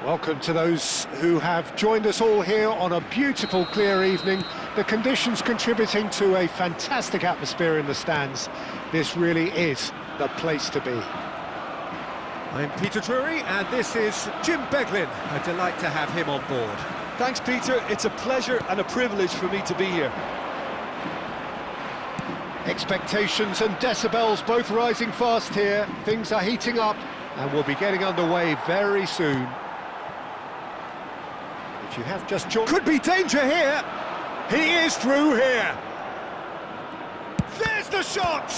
Welcome to those who have joined us all here on a beautiful, clear evening. The conditions contributing to a fantastic atmosphere in the stands. This really is the place to be. I'm Peter Drury, and this is Jim Beglin. A delight to have him on board. Thanks, Peter. It's a pleasure and a privilege for me to be here. Expectations and decibels both rising fast here. Things are heating up, and we'll be getting underway very soon. If you have just joined... Could be danger here! He is through here! There's the shot!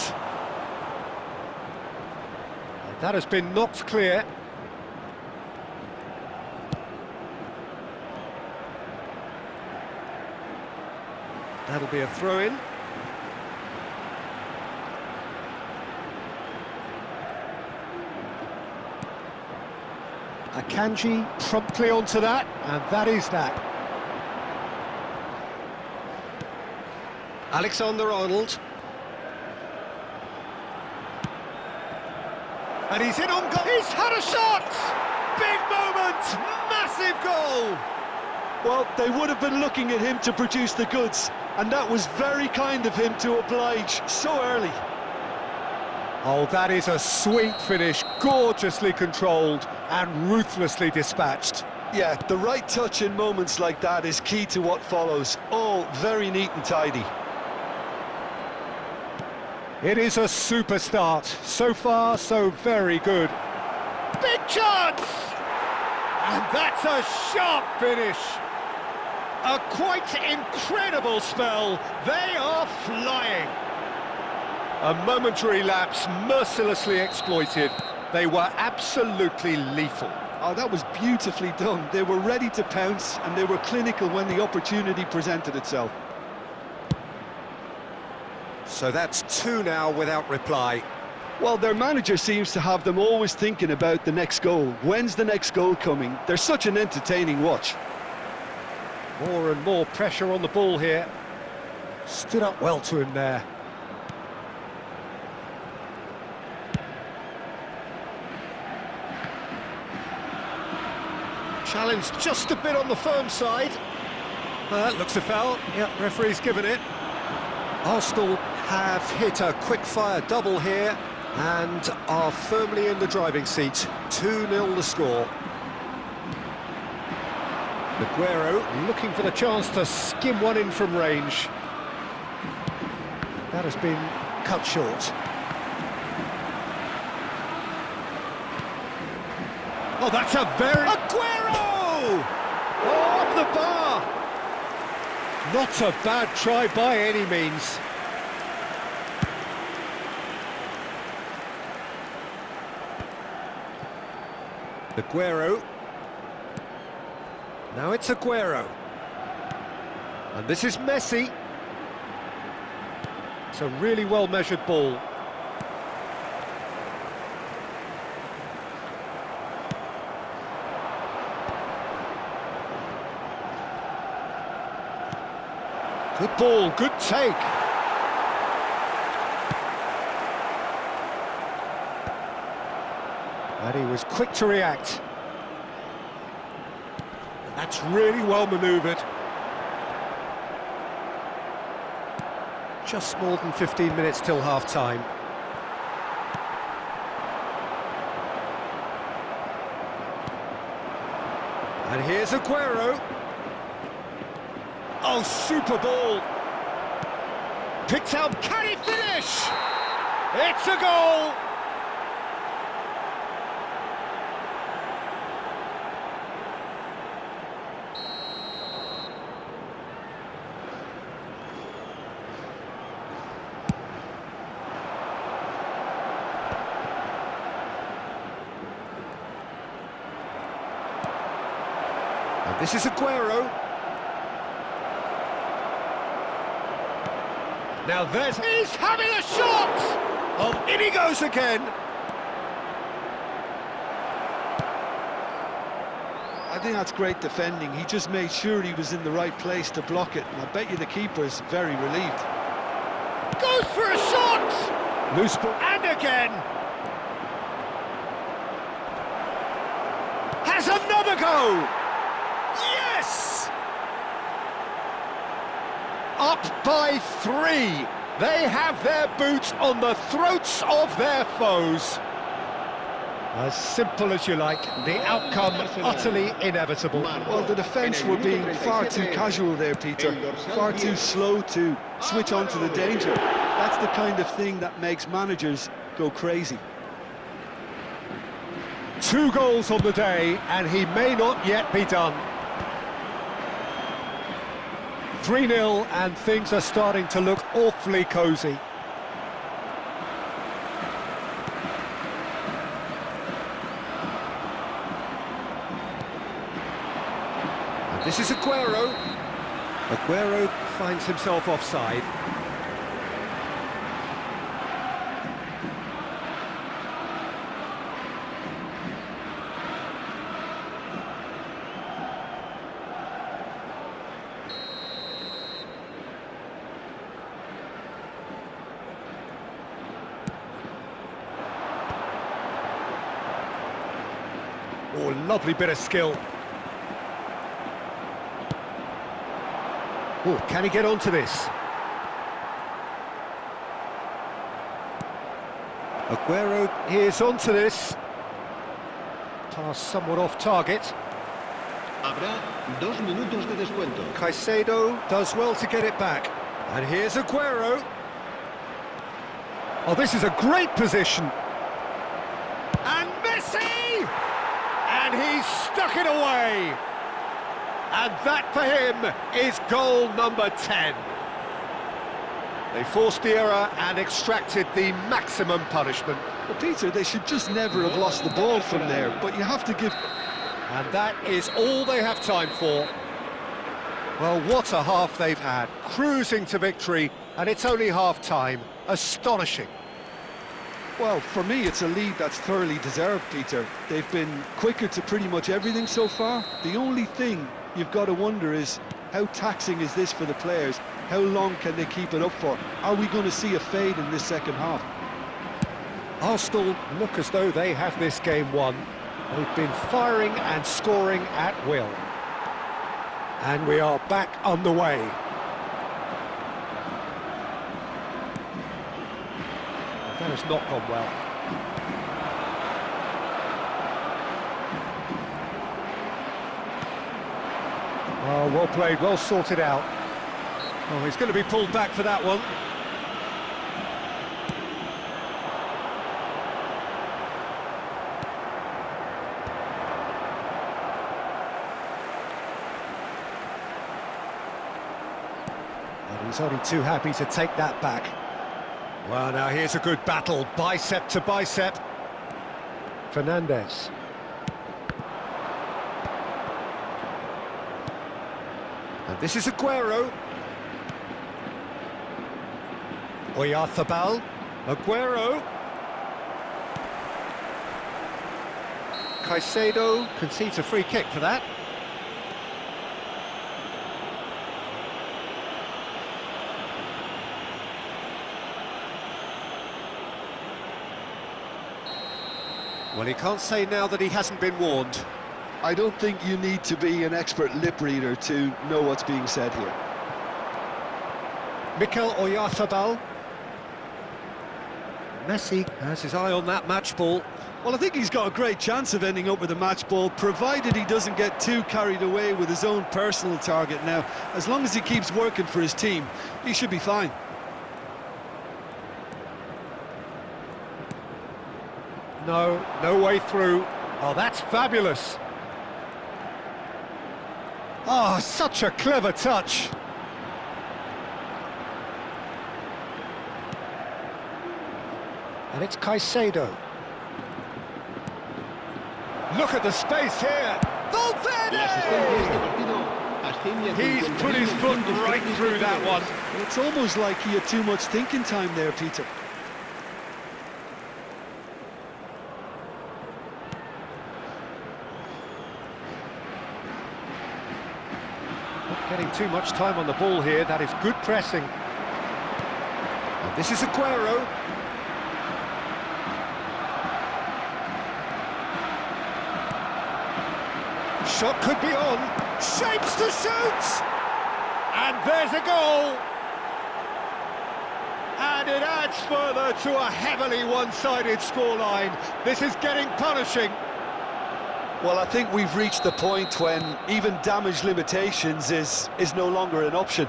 And that has been knocked clear. That'll be a throw-in. Akanji promptly onto that, and that is that. Alexander-Arnold. And he's in on goal. He's had a shot! Big moment! Massive goal! Well, they would have been looking at him to produce the goods, and that was very kind of him to oblige so early. Oh, that is a sweet finish, gorgeously controlled and ruthlessly dispatched. Yeah, the right touch in moments like that is key to what follows. All very neat and tidy. It is a super start. So far, so very good. Big chance! And that's a sharp finish. A quite incredible spell. They are flying. A momentary lapse mercilessly exploited. They were absolutely lethal. Oh, that was beautifully done. They were ready to pounce, and they were clinical when the opportunity presented itself. So that's two now without reply. Well, their manager seems to have them always thinking about the next goal. When's the next goal coming? They're such an entertaining watch. More and more pressure on the ball here. Stood up well to him there. Challenge just a bit on the firm side. That looks a foul. Yep, referee's given it. Arsenal have hit a quick-fire double here and are firmly in the driving seat. 2-0 the score. Aguero looking for the chance to skim one in from range. That has been cut short. Oh, that's a very... Aguero! Oh, off the bar! Not a bad try by any means. Aguero. Now it's Aguero. And this is Messi. It's a really well-measured ball. Good ball, good take. And he was quick to react. That's really well manoeuvred. Just more than 15 minutes till half-time. And here's Aguero. Oh, super ball. Picked out, can he finish? It's a goal! And this is Aguero. Now there's... He's having a shot! Oh, in he goes again! I think that's great defending. He just made sure he was in the right place to block it, and I bet you the keeper's very relieved. Goes for a shot! Loose ball, and again! Has another a go! Yes! Up by 3. They have their boots on the throats of their foes. As simple as you like, the outcome utterly inevitable. Well, the defence were being far too casual there, Peter. Far too slow to switch on to the danger. That's the kind of thing that makes managers go crazy. 2 goals on the day, and he may not yet be done. 3-0, and things are starting to look awfully cosy. And this is Aguero. Aguero finds himself offside. Oh, lovely bit of skill. Oh, can he get onto this? Aguero, he is onto this. Pass somewhat off target. Habrá 2 minutos de descuento. Caicedo does well to get it back. And here's Aguero. Oh, this is a great position. And Messi! And he's stuck it away. And that for him is goal number 10. They forced the error and extracted the maximum punishment. Well, Peter, they should just never have lost the ball from there, but you have to give... And that is all they have time for. Well, what a half they've had. Cruising to victory, and it's only half-time. Astonishing. Well, for me, it's a lead that's thoroughly deserved, Peter. They've been quicker to pretty much everything so far. The only thing you've got to wonder is, how taxing is this for the players? How long can they keep it up for? Are we going to see a fade in this second half? Arsenal look as though they have this game won. They've been firing and scoring at will. And we are back on the way. That has not gone well. Oh, well played, well sorted out. Oh, he's going to be pulled back for that one. And he's only too happy to take that back. Well, now here's a good battle, bicep to bicep. Fernandez. And this is Aguero. Oyarzabal. Aguero. Caicedo concedes a free kick for that. Well, he can't say now that he hasn't been warned. I don't think you need to be an expert lip reader to know what's being said here. Mikel Oyarzabal. Messi has his eye on that match ball. Well, I think he's got a great chance of ending up with a match ball, provided he doesn't get too carried away with his own personal target now. As long as he keeps working for his team, he should be fine. No, no way through. Oh, that's fabulous. Oh, such a clever touch. And it's Caicedo. Look at the space here. Valverde! He's put his foot right through that one. It's almost like he had too much thinking time there, Peter. Not getting too much time on the ball here. That is good pressing. And this is Aguero. shot could be on. Shapes to shoot! And there's a goal! And it adds further to a heavily one-sided scoreline. This is getting punishing. Well, I think we've reached the point when even damage limitations is no longer an option.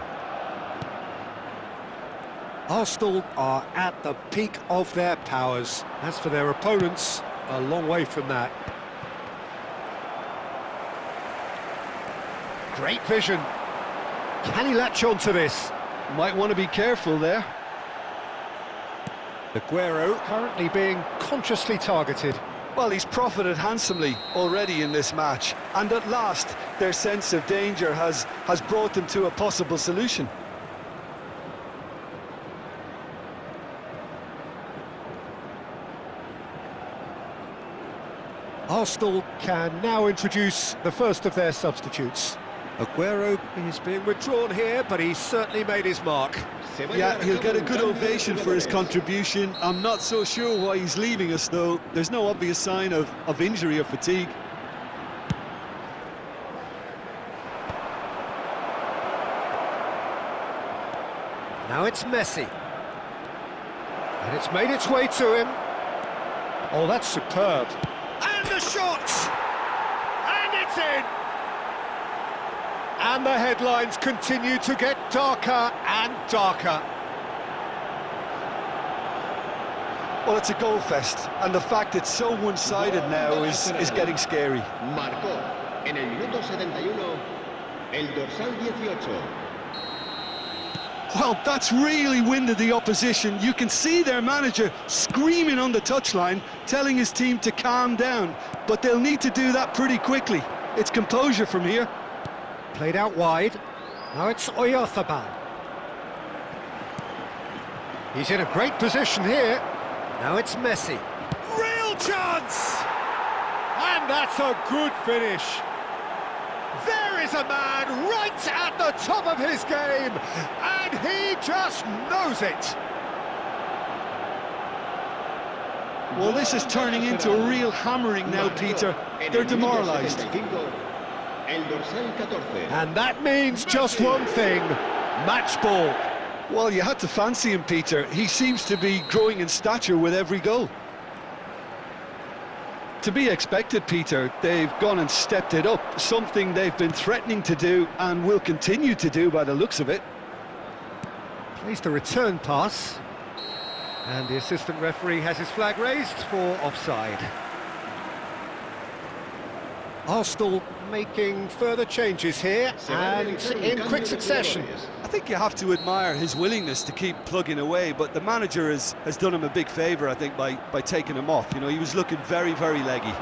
Arsenal are at the peak of their powers. As for their opponents, a long way from that. Great vision. Can he latch on to this? Might want to be careful there. Aguero currently being consciously targeted. Well, he's profited handsomely already in this match, and at last their sense of danger has brought them to a possible solution. Arsenal can now introduce the first of their substitutes. Aguero is being withdrawn here, but he's certainly made his mark. Yeah, he'll get a good ovation for his contribution. I'm not so sure why he's leaving us, though. There's no obvious sign of injury or fatigue. Now it's Messi. And it's made its way to him. Oh, that's superb. And the shot! And it's in! And the headlines continue to get darker and darker. Well, it's a goal fest, and the fact it's so one-sided now is getting scary. Marcó en el minuto 71 el dorsal 18. Well, that's really winded the opposition. You can see their manager screaming on the touchline, telling his team to calm down, but they'll need to do that pretty quickly. It's composure from here. Played out wide. Now it's Oyarzabal. He's in a great position here. Now it's Messi. Real chance! And that's a good finish. There is a man right at the top of his game, and he just knows it. Well, this is turning into a real hammering now, Peter. They're demoralised. El dorsal 14. And that means just one thing, match ball. Well, you had to fancy him, Peter. He seems to be growing in stature with every goal. To be expected, Peter. They've gone and stepped it up, something they've been threatening to do and will continue to do by the looks of it. Plays the return pass. And the assistant referee has his flag raised for offside. Arsenal making further changes here and in quick succession. I think you have to admire his willingness to keep plugging away, but the manager has done him a big favour, I think, by taking him off. You know, he was looking very, very leggy.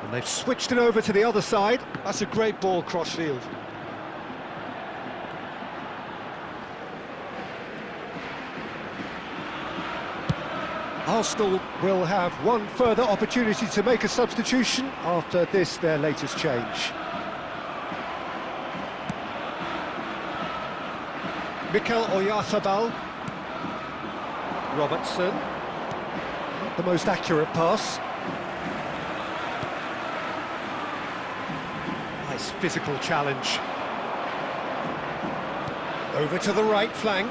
And they've switched it over to the other side. That's a great ball cross-field. Arsenal will have one further opportunity to make a substitution after this, their latest change. Mikel Oyarzabal. Robertson. Not the most accurate pass. Nice physical challenge. Over to the right flank.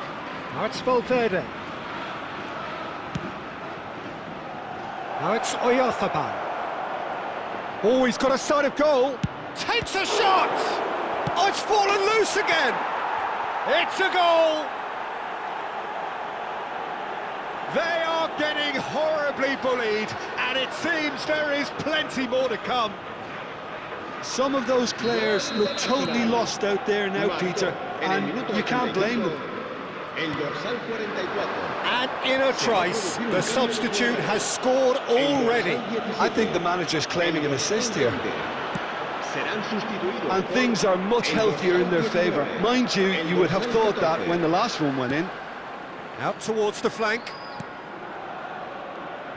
Now it's Valverde. Now it's Oyarzabal. Oh, he's got a sight of goal. Takes a shot! Oh, it's fallen loose again! It's a goal! They are getting horribly bullied, and it seems there is plenty more to come. Some of those players look totally lost out there now, Peter, and you can't blame them. El dorsal 44. And in a trice, the substitute has scored already. I think the manager's claiming an assist here. Serán sustituidos. And things are much healthier in their favour. Mind you, you would have thought that when the last one went in. Out towards the flank.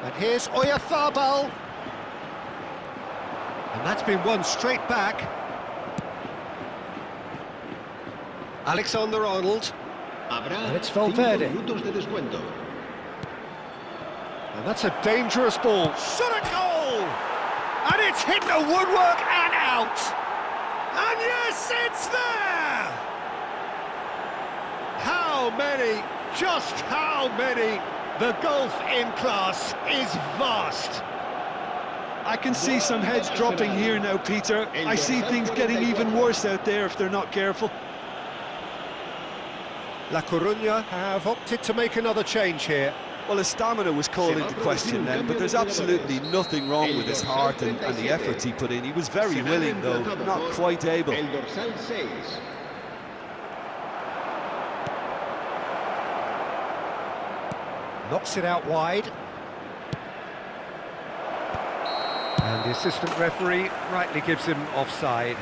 And here's Oyarzabal. And that's been won straight back. Alexander-Arnold. Habrá And it's 5 Valverde. minutos de descuento. And that's a dangerous ball. Shot a goal! And it's hit the woodwork and out! And yes, it's there! How many? Just how many? The gulf in class is vast. I can see some heads dropping here now, Peter. I see things getting even worse out there if they're not careful. La Coruña have opted to make another change here. Well, his stamina was called into question then, but there's absolutely nothing wrong with his heart and the efforts he put in. He was very willing, though, not quite able. El dorsal 6. Knocks it out wide. And the assistant referee rightly gives him offside.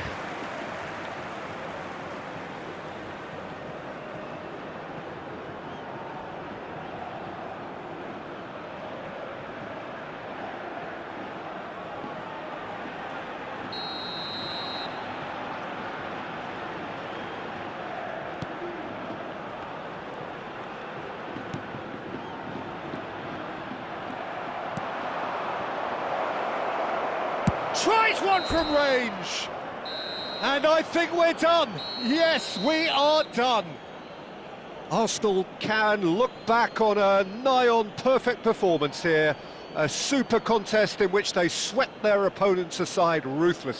Tries one from range! And I think we're done. Yes, we are done. Arsenal can look back on a nigh-on perfect performance here. A super contest in which they swept their opponents aside ruthlessly.